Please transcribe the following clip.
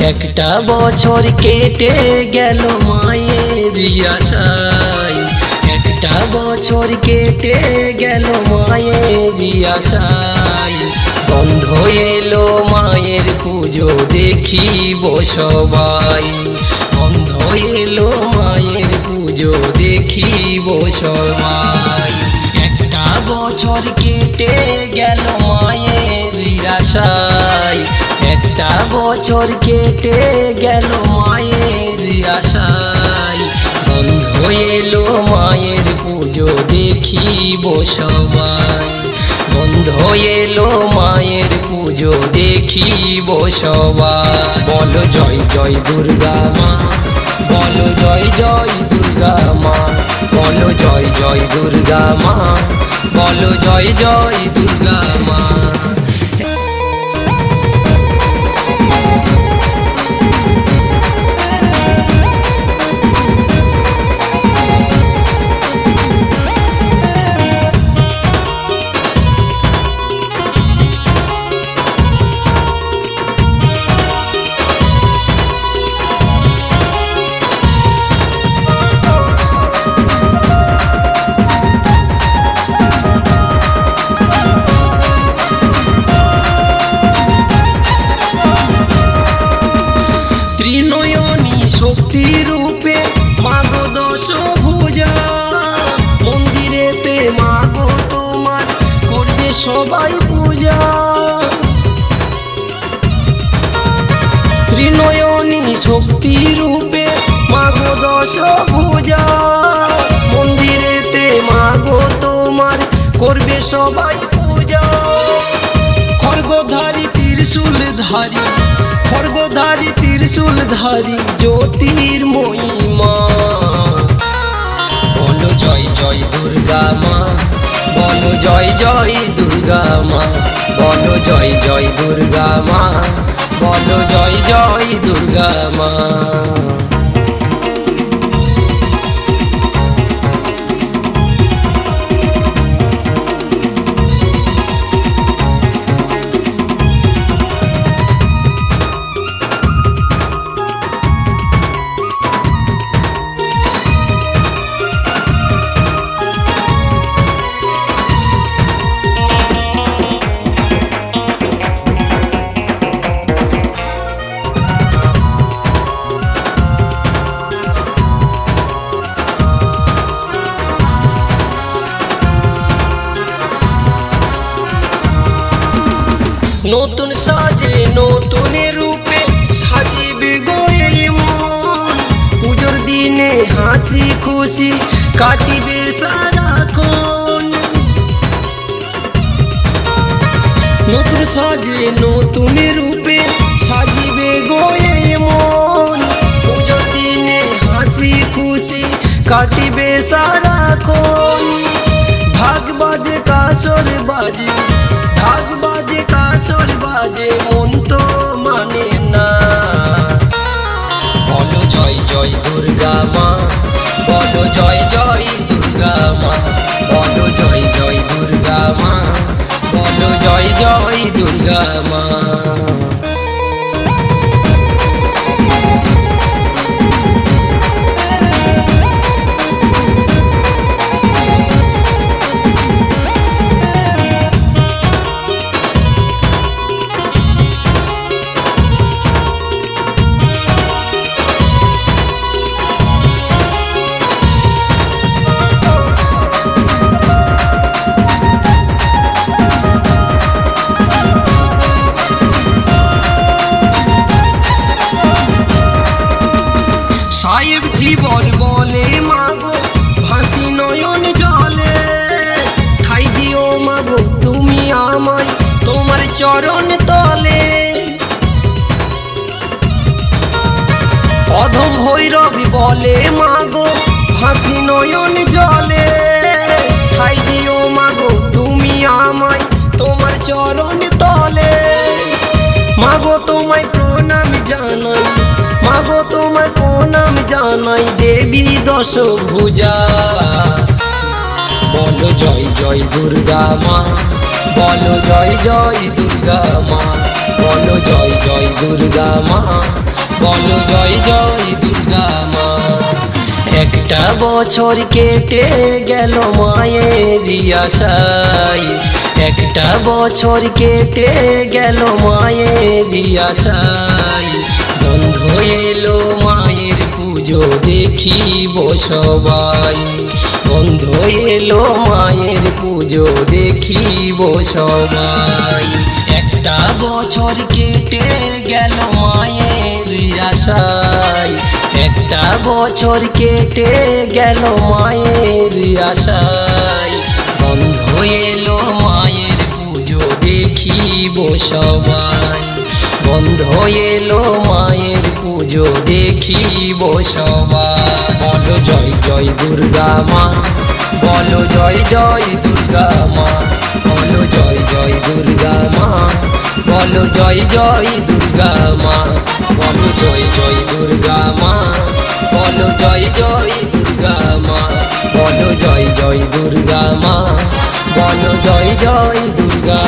একটা বছর কেটে গেল মায়ের আশায়, একটা বছর কেটে গেল মায়ের আশায়। বন্ধ এলো মায়ের পুজো দেখিব সবাই, বন্ধ এলো মায়ের পুজো দেখিব সবাই। একটা বছর কেটে গেল মায়ের আশায়, একটা বছর কেটে গেল মায়ের আশায়। বন্ধ এলো মায়ের পুজো দেখিব সবাই, বন্ধ এলো মায়ের পুজো দেখিব সবাই। বলো জয় জয় দুর্গা মা, বলো জয় জয় দুর্গা মা, বলো জয় জয় দুর্গা মা, বলো জয় জয় দুর্গা মা। ত্রিনয়নী শক্তি রূপে মাগো দশভুজা, মন্দিরেতে মাগো তোমার করবে সবাই পূজা। ত্রিনয়নী শক্তি রূপে মাগো দশভুজা, মন্দিরেতে মাগো তোমার করবে সবাই পূজা। খড়গধারী ত্রিশূলধারী, খড়গধারী ত্রিশূলধারী জ্যোতির্ময়ী মা। বলো জয় জয় দুর্গা মা, বলো জয় জয় দুর্গা মা, বলো জয় জয় দুর্গা মা, বলো জয় জয় দুর্গা মা। নতুন সাজে নতুন রূপে সাজিবে গো এই মন, পুজোর দিনে হাসি খুশি কাটিবে সারাক্ষণ। নতুন সাজে নতুন রূপে সাজিবে গো এই মন, পুজোর দিনে হাসি খুশি কাটিবে সারাক্ষণ। ঢাক বাজে কাসর বাজে, ঢাক বাজে কাসর বাজে, মন তো মানে না। বলো জয় জয় দুর্গা মা, বলো জয় জয় দুর্গা মা, বলো জয় জয় দুর্গা মা, বলো জয় জয় দুর্গা মা। সাহেব ধীবর বলে মাগো ভাসি নয়ন জলে, ঠাই দিও মাগো তুমি আমায় তোমার চরণ তলে। অধম ভৈরবী বলে মাগো ভাসি নয়ন জলে, ঠাই দিও মাগো তুমি আমায় তোমার চরণ তলে। মাগো তোমায় প্রণাম জানাই, মাগো তোমার প্রণাম জানাই দেবী দশভুজা। বলো জয় জয় দুর্গা মা, বলো জয় জয় দুর্গা মা, বলো জয় জয় দুর্গা মা, বলো জয় জয় দুর্গা মা। একটা বছর কেটে গেল মায়ের আশায়, একটা বছর কেটে গেল মায়ের আশায়। বন্ধ এলো মায়ের পুজো দেখিব সবাই, বন্ধ এলো মায়ের পুজো দেখিব সবাই। একটা বছর কেটে গেল মায়ের আশায়, একটা বছর কেটে গেল মায়ের আশায়। বন্ধ এলো মায়ের পুজো দেখিব সবাই, বন্ধ এলো মায়ের পুজো দেখিব সবাই। বলো জয় জয় দুর্গা মা, বলো জয় জয় দুর্গা মা, বলো জয় জয় দুর্গা মা, বলো জয় জয় দুর্গা মা, বলো জয় জয় দুর্গা মা, বলো জয় জয় দুর্গা মা, বলো জয় জয় দুর্গা মা, বলো জয় জয় দুর্গা।